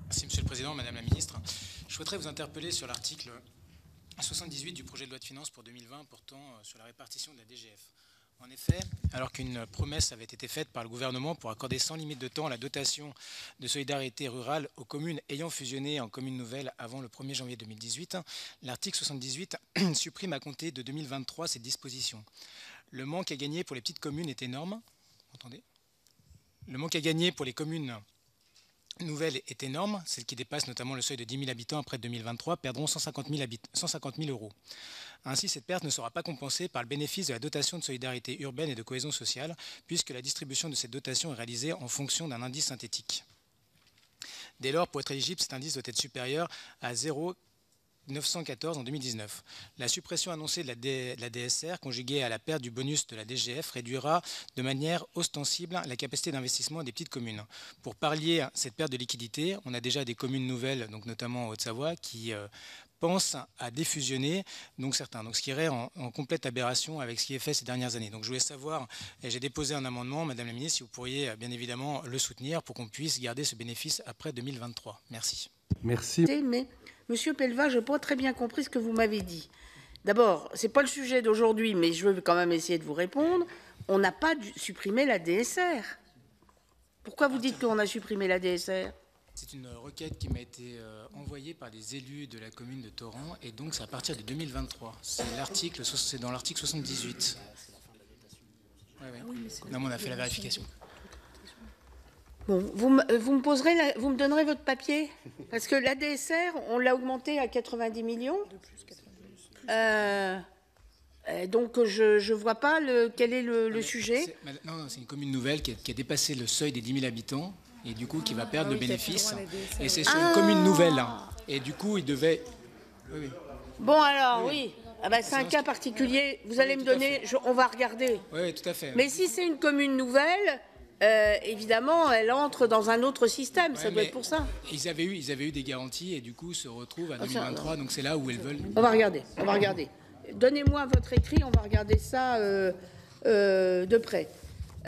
Merci Monsieur le Président, Madame la Ministre. Je souhaiterais vous interpeller sur l'article 78 du projet de loi de finances pour 2020 portant sur la répartition de la DGF. En effet, alors qu'une promesse avait été faite par le gouvernement pour accorder sans limite de temps la dotation de solidarité rurale aux communes ayant fusionné en communes nouvelles avant le 1er janvier 2018, l'article 78 supprime à compter de 2023 cette disposition. Le manque à gagner pour les petites communes est énorme. Entendez ? Le manque à gagner pour les communes nouvelle est énorme, celles qui dépassent notamment le seuil de 10 000 habitants après 2023 perdront 150 000 euros. Ainsi, cette perte ne sera pas compensée par le bénéfice de la dotation de solidarité urbaine et de cohésion sociale, puisque la distribution de cette dotation est réalisée en fonction d'un indice synthétique. Dès lors, pour être éligible, cet indice doit être supérieur à 0,914 en 2019. La suppression annoncée de la DSR, conjuguée à la perte du bonus de la DGF, réduira de manière ostensible la capacité d'investissement des petites communes. Pour pallier cette perte de liquidité, on a déjà des communes nouvelles, donc notamment en Haute-Savoie, qui pensent à défusionner, donc certains. Donc ce qui irait en complète aberration avec ce qui est fait ces dernières années. Donc je voulais savoir, et j'ai déposé un amendement, Madame la Ministre, si vous pourriez bien évidemment le soutenir pour qu'on puisse garder ce bénéfice après 2023. Merci. Merci. Mais, Monsieur Pellevat, je n'ai pas très bien compris ce que vous m'avez dit. D'abord, ce n'est pas le sujet d'aujourd'hui, mais je veux quand même essayer de vous répondre. On n'a pas supprimé la DSR. Pourquoi vous dites qu'on a supprimé la DSR ? C'est une requête qui m'a été envoyée par des élus de la commune de Torrent, et donc c'est à partir de 2023. C'est dans l'article 78. Ouais. Non, mais on a fait la vérification. Bon, vous me donnerez votre papier, parce que la DSR, on l'a augmenté à 90 millions. Donc je ne vois pas quel est le sujet. Non, c'est une commune nouvelle qui a dépassé le seuil des 10 000 habitants et du coup qui va perdre le bénéfice. Et c'est sur une commune nouvelle. Et du coup, il devait... Oui. Bon alors, oui. Ah ben, c'est un cas particulier. Vous allez me donner... on va regarder. Oui, tout à fait. Mais si c'est une commune nouvelle... évidemment, elle entre dans un autre système, ça doit être pour ça. Ils avaient eu des garanties et du coup se retrouvent à 2023, donc c'est là où elles veulent. On va regarder. Donnez-moi votre écrit, on va regarder ça de près.